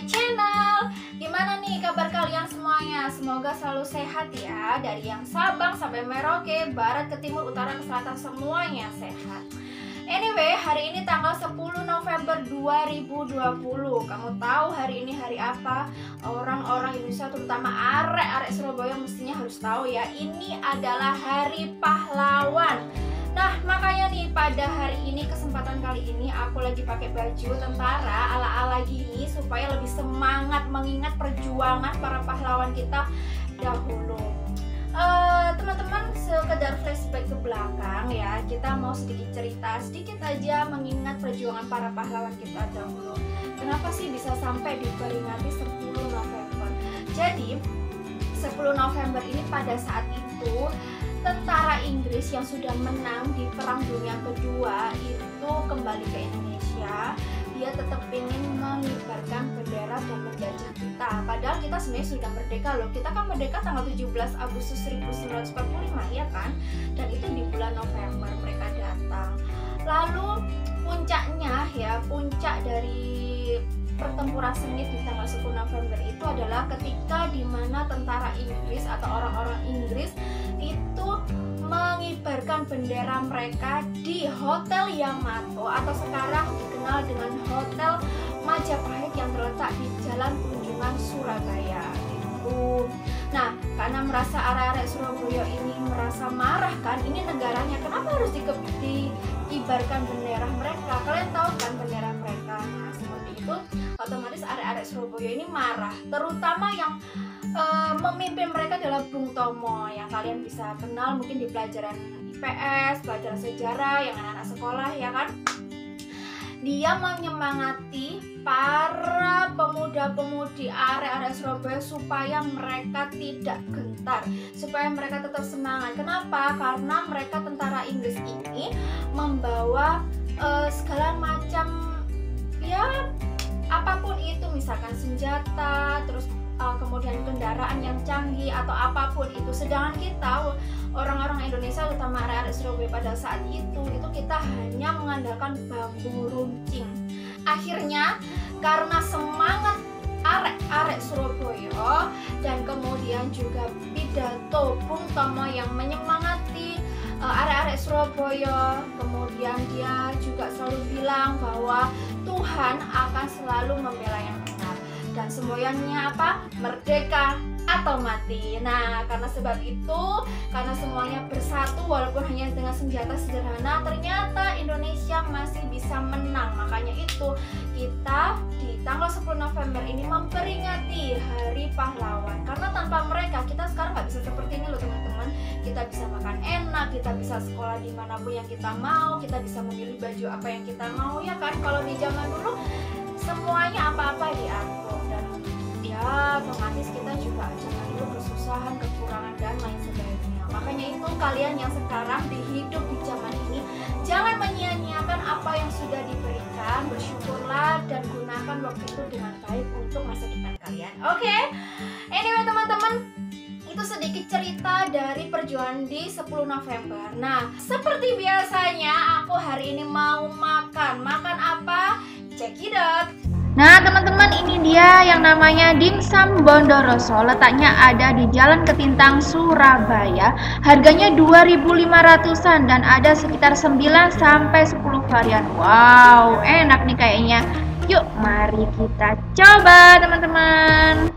channel. Gimana nih kabar kalian semuanya? Semoga selalu sehat ya. Dari yang Sabang sampai Merauke, Barat ke Timur, Utara ke Selatan, semuanya sehat. Anyway, hari ini tanggal 10 November 2020. Kamu tahu hari ini hari apa? Orang-orang Indonesia, terutama arek-arek Surabaya, mestinya harus tahu ya. Ini adalah Hari Pahlawan. Nah, makanya nih pada hari ini, kesempatan kali ini aku lagi pakai baju tentara ala-ala gini supaya lebih semangat mengingat perjuangan para pahlawan kita dahulu. Teman-teman, sekedar flashback ke belakang ya, kita mau sedikit cerita, sedikit aja mengingat perjuangan para pahlawan kita dahulu. Kenapa sih bisa sampai diperingati 10 November? Jadi 10 November ini pada saat itu tentara Inggris yang sudah menang di Perang Dunia Kedua itu kembali ke Indonesia. Dia tetap ingin mengibarkan bendera dan menjajah kita. Padahal kita sebenarnya sudah merdeka loh. Kita kan merdeka tanggal 17 Agustus 1945 ya kan. Dan itu di bulan November mereka datang. Lalu puncaknya ya, puncak dari pertempuran sengit di tanggal 10 November itu adalah ketika dimana tentara Inggris atau orang-orang Inggris itu mengibarkan bendera mereka di Hotel Yamato atau sekarang dikenal dengan Hotel Majapahit yang terletak di Jalan Tunjungan, Surabaya gitu. Nah, karena merasa arek-arek Surabaya ini merasa marah kan, ini negaranya, kenapa harus dikibarkan bendera mereka? Kalian tahu kan bendera mereka? Nah, seperti itu otomatis arek-arek Surabaya ini marah, terutama yang memimpin mereka adalah Bung Tomo yang kalian bisa kenal mungkin di pelajaran IPS, pelajaran sejarah yang anak-anak sekolah ya kan. Dia menyemangati para pemuda-pemudi arek-arek Surabaya supaya mereka tidak gentar, supaya mereka tetap semangat. Kenapa? Karena mereka tentara Inggris ini membawa segala macam ya apapun itu, misalkan senjata, terus kemudian kendaraan yang canggih atau apapun itu. Sedangkan kita orang-orang Indonesia, terutama arek-arek Surabaya pada saat itu kita hanya mengandalkan bambu runcing. Akhirnya karena semangat arek-arek Surabaya dan kemudian juga pidato Bung Tomo yang menyemangati arek-arek Surabaya, kemudian dia juga selalu bilang bahwa Tuhan akan selalu membela yang benar dan semboyannya apa? Merdeka atau mati. Nah, karena sebab itu, karena semuanya bersatu walaupun hanya dengan senjata sederhana, ternyata Indonesia masih bisa menang. Makanya itu kita di tanggal 10 November ini memperingati Hari Pahlawan. Karena tanpa mereka kita sekarang nggak bisa seperti ini loh teman-teman. Kita bisa makan enak, kita bisa sekolah dimanapun yang kita mau, kita bisa memilih baju apa yang kita mau ya kan. Kalau di zaman dulu semuanya apa-apa diatur dan ya otomatis kita juga jangan dulu kesusahan, kekurangan dan lain sebagainya. Makanya itu kalian yang sekarang hidup di zaman ini jangan menyia-nyiakan apa yang sudah diberikan, bersyukurlah dan gunakan waktu itu dengan baik untuk masa depan kalian. Oke? Anyway teman-teman, itu sedikit cerita dari perjuangan di 10 November. Nah, seperti biasanya aku hari ini mau makan. Makan apa? Check it out. Nah teman-teman, ini dia yang namanya dimsum Bondowoso. Letaknya ada di Jalan Ketintang, Surabaya. Harganya 2.500-an dan ada sekitar 9 sampai 10 varian. Wow, enak nih kayaknya. Yuk, mari kita coba teman-teman.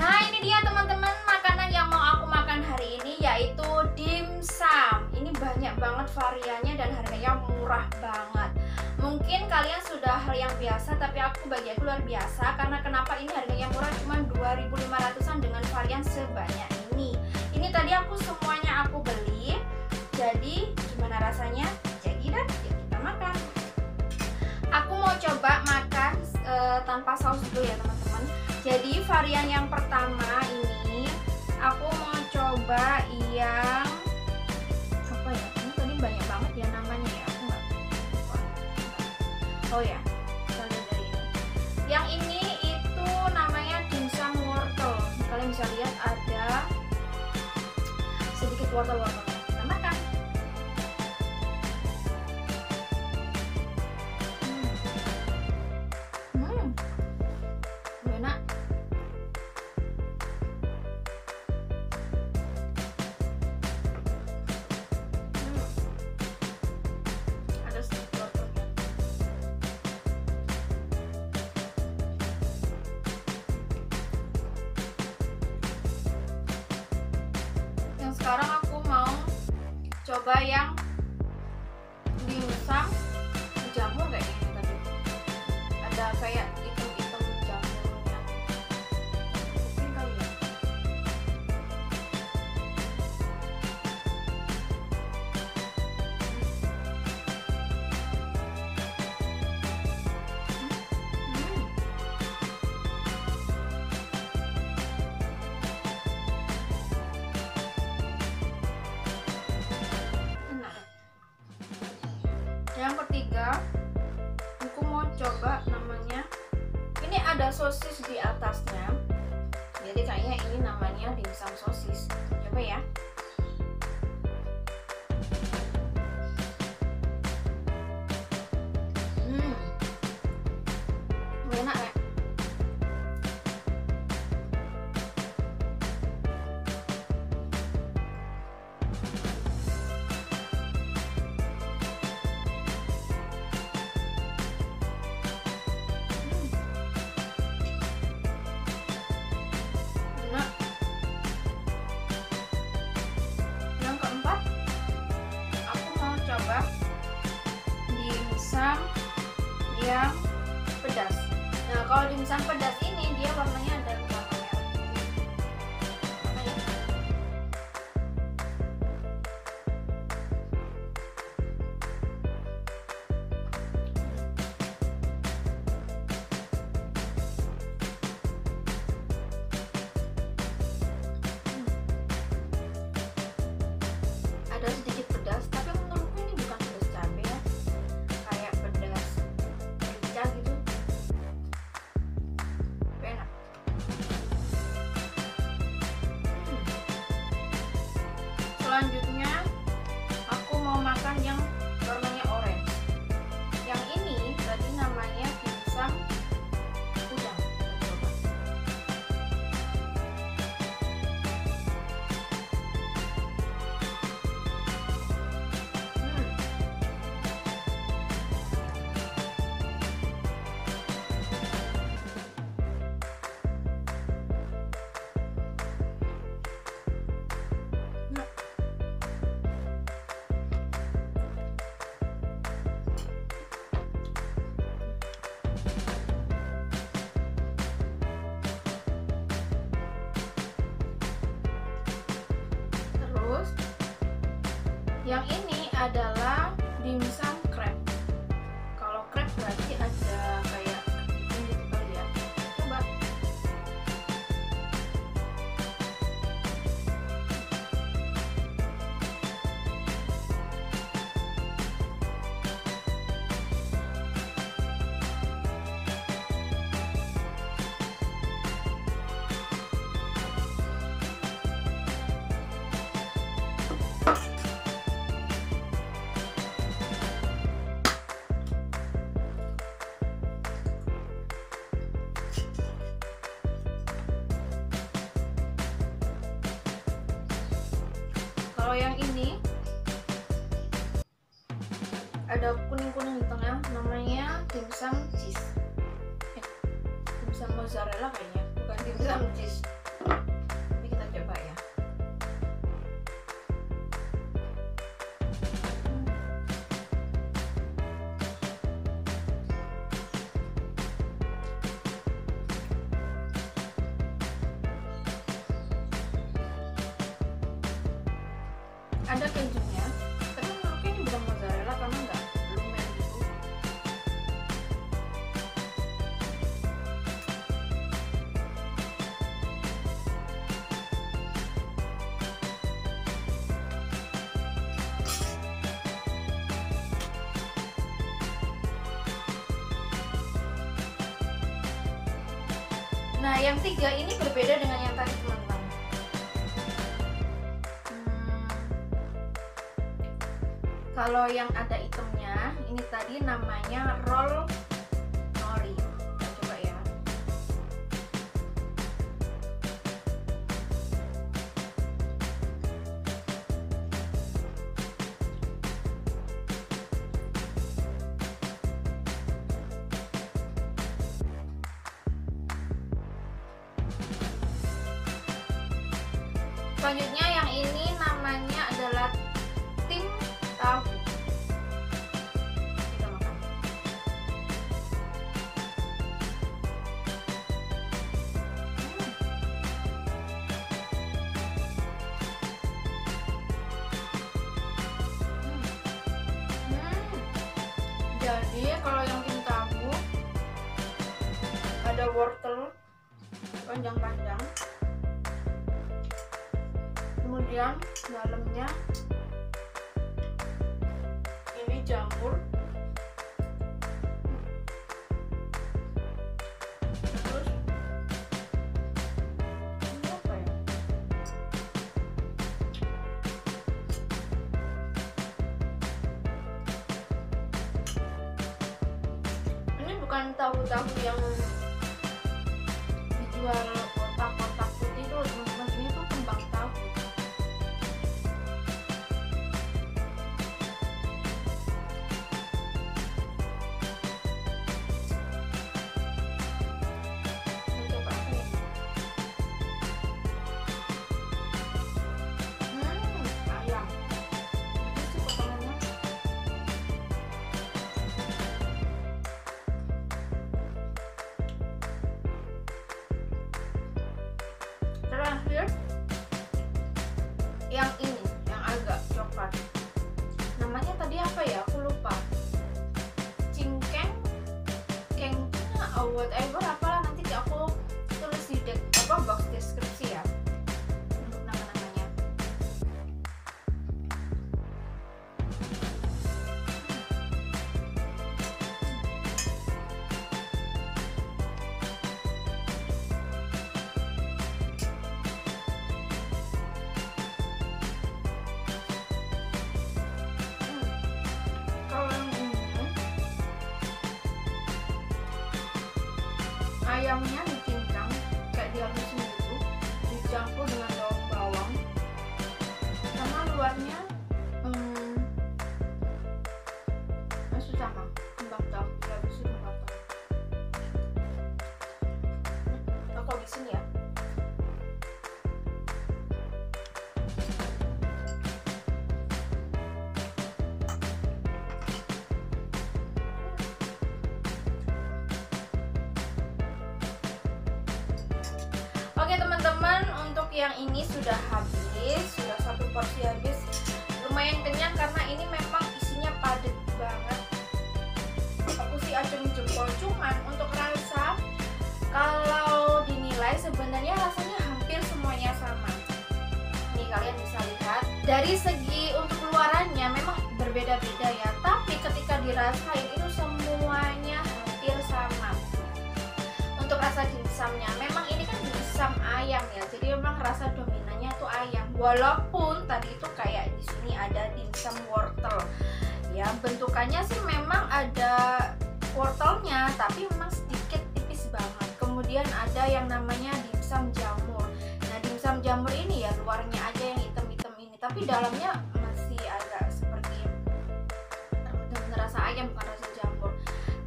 Nah, ini dia teman-teman makanan yang mau aku makan hari ini, yaitu dimsum. Ini banyak banget variannya dan harganya murah banget. Mungkin kalian sudah hal yang biasa, tapi bagi aku luar biasa. Karena kenapa ini harganya murah, cuma 2.500-an dengan varian sebanyak ini. Ini tadi aku semuanya aku beli. Jadi gimana rasanya? Jadi yuk kita makan. Aku mau coba makan tanpa saus dulu ya teman-teman. Jadi varian yang pertama ini aku mau coba yang apa ya? Ini tadi banyak banget ya namanya ya. Aku nggak lupa. Oh ya, kita lihat dari ini. Yang ini itu namanya dimsum wortel. Kalian bisa lihat ada sedikit wortel-wortelnya. Kita makan. sekarang aku mau coba yang dimsum jamur kayak ini tadi. Ada kayak item-item jamurnya. Mungkin kali ya. Yang ketiga, aku mau coba namanya. Ini ada sosis di atasnya. Jadi kayaknya ini namanya dimsum sosis. Coba ya. Enak ya. Yang keempat, aku mau coba dimsum yang pedas. Nah, kalau dimsum pedas ini dia warnanya ada warna merah. Ada sedikit pedas, tapi menurutku ini bukan pedas cabai ya, kayak pedas merica gitu. Enak. Selanjutnya aku mau makan yang warnanya orange. Yang ini tadi namanya dimsum udang. Kita coba. Terus yang ini adalah dimsum crab. Kalau crab berarti ada kayak kepiting gitu kali ya. Coba. Kalau yang ini ada kuning-kuning di tengah, namanya dimsum cheese. Dimsum mozzarella kayaknya, bukan dimsum cheese. Ini kita coba ya. Ada kejunya, tapi menurutku ini bukan mozzarella karena nggak lumer gitu. Nah, yang tiga ini berbeda dengan yang tadi, teman-teman. Kalau yang ada itemnya, ini tadi namanya roll nori. Kita coba ya. Selanjutnya yang ini namanya namanya adalah tim tahu. Kita makan. Jadi kalau yang tim tahu ada wortel panjang-panjang, kemudian dalamnya ini jamur, terus ini apa ya? Ini bukan tahu-tahu yang dijual kotak-kotak putih itu, teman-teman. Ini tuh kembang tahu. Ini coba apa ya? Ayam. Ini sih potongannya. Terakhir yang ini, yang agak coklat, namanya tadi apa ya, aku lupa. Cingkeng, kengkeng, whatever, apalah, nanti aku tulis di box deskripsi ya untuk nama-namanya. Kalau yang ini ayamnya dicincang kayak dihalusin gitu, dicampur dengan daun bawang, sama luarnya masih sama kembang tahu, dihalusin kembang tahu. Aku habisin ya. Oke teman-teman, untuk yang ini sudah habis, sudah satu porsi habis. Lumayan kenyang karena ini memang isinya padat banget. Aku sih acung jempol, cuman untuk rasa kalau dinilai sebenarnya rasanya hampir semuanya sama. Nih kalian bisa lihat dari segi untuk luarannya memang berbeda-beda ya, tapi ketika dirasain itu semuanya hampir sama. Untuk rasa dimsumnya memang ini kan dimsum ayam ya, jadi memang rasa dominannya tuh ayam. Walaupun tadi itu kayak di sini ada dimsum wortel ya, bentukannya sih memang ada wortelnya tapi memang sedikit tipis banget. Kemudian ada yang namanya dimsum jamur. Nah dimsum jamur ini ya luarnya aja yang hitam-hitam ini, tapi dalamnya masih agak seperti rasa ayam, bukan rasa jamur.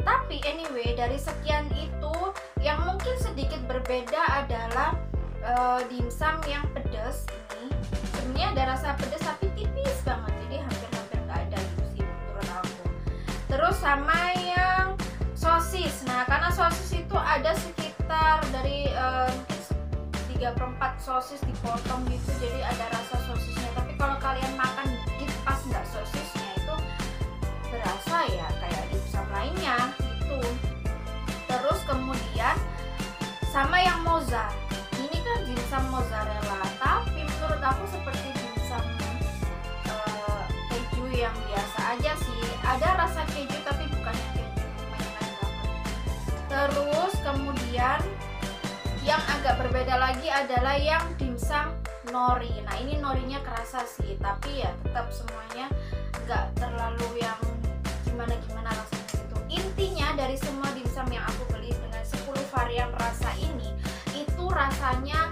Tapi anyway, dari sekian itu yang mungkin sedikit berbeda adalah dimsum yang pedas ini. Sebenarnya ada rasa pedas tapi tipis banget, jadi hampir-hampir nggak ada gitu sih menurut aku. Terus sama yang sosis. Nah karena sosis itu ada sekitar dari mungkin 3/4 sosis dipotong gitu, jadi ada rasa sosisnya. Tapi kalau kalian makan dikit pas nggak sosisnya itu berasa ya kayak dimsum lainnya gitu. Terus kemudian sama yang moza, ini kan dimsum mozzarella, tapi menurut aku seperti dimsum keju yang biasa aja sih. Ada rasa keju tapi bukan yang keju kebanyakan banget. Terus kemudian yang agak berbeda lagi adalah yang dimsum nori. Nah ini norinya kerasa sih, tapi ya tetap semuanya nggak terlalu yang gimana-gimana rasanya gitu. Intinya dari semua dimsum yang aku beli dengan 10 varian rasa ini, itu rasanya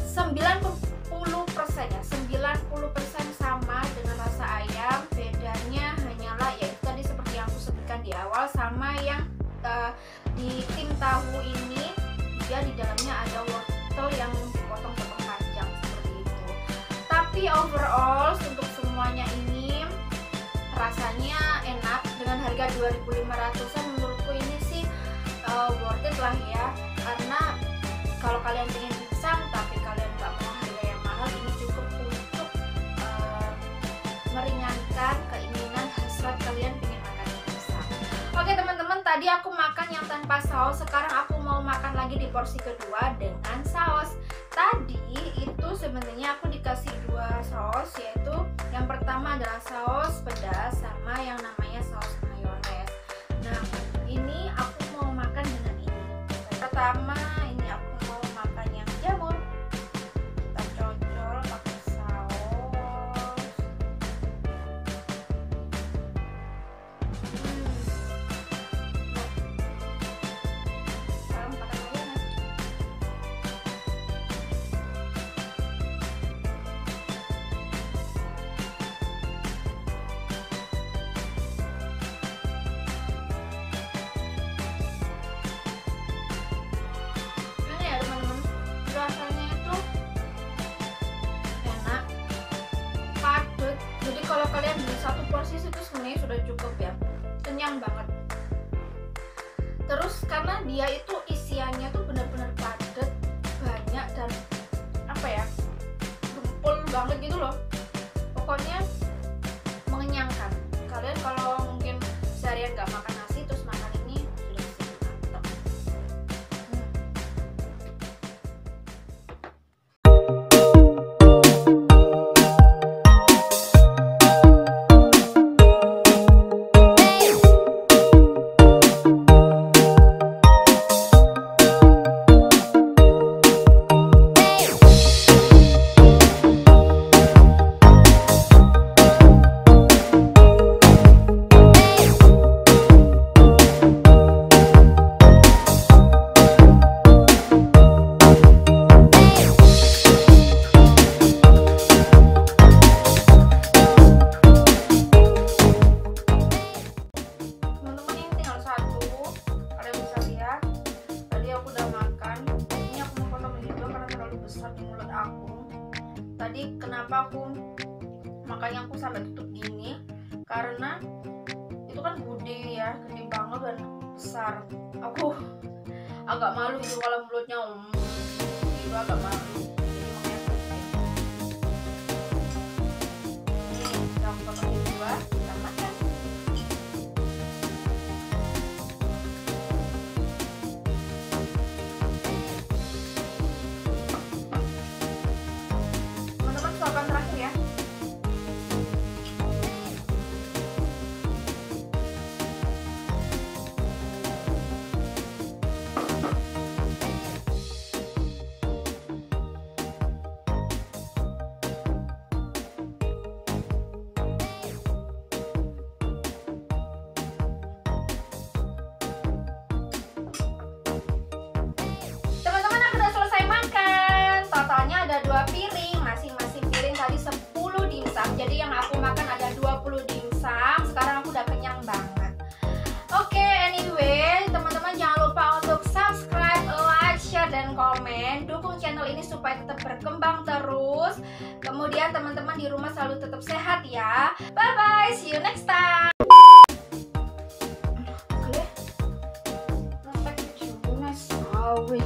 90% ya, 90% sama dengan rasa ayam. Bedanya hanyalah ya itu tadi seperti yang aku sebutkan di awal, sama yang di tim tahu ini dia di dalamnya ada wortel yang dipotong-potong panjang seperti itu. Tapi Tapi overall untuk semuanya ini rasanya enak dengan harga 2.500-an. Menurutku ini sih worth it lah ya, karena kalau kalian pengen dimsum tapi kalian nggak mau harga yang mahal, ini cukup untuk meringankan keinginan hasrat kalian pengen makan dimsum. Oke teman-teman, tadi aku makan yang tanpa saus, sekarang aku mau makan lagi di porsi kedua dengan saus. Tadi itu sebenarnya aku dikasih 2 saus, yaitu yang pertama adalah saus pedas sama yang namanya saus mayones. Nah ini aku mau makan dengan ini. Pertama ini aku mau makan yang jamur. Kita cocol pakai saus. Sekarang pakai mayones. Rasanya itu enak, padat. Jadi kalau kalian beli 1 porsi itu sebenarnya sudah cukup ya, kenyang banget. Terus karena dia itu isiannya tuh benar-benar padat, banyak, dan apa ya, tumpul banget gitu loh. Pokoknya mengenyangkan. Kalian kalau mungkin seharian nggak makan nasi terus makan ini sudah bisa mantap. Tadi kenapa aku makanya aku sampai tutup gini, karena itu kan gede ya, gede banget dan besar. Aku agak malu gitu kalau mulutnya gitu, agak malu. Ini kita potong di 2, kita makan. Suapan terakhir ya. Teman-teman, aku udah selesai makan. Totalnya ada 2 piring, masing-masing piring tadi 10 dimsum. Jadi yang aku makan ada 20 dimsum. Sekarang aku udah kenyang banget. Oke, anyway, teman-teman jangan lupa untuk subscribe, like, share, dan komen. Dukung channel ini supaya tetap berkembang terus. Kemudian teman-teman di rumah selalu tetap sehat ya. Bye-bye, see you next time. Oke,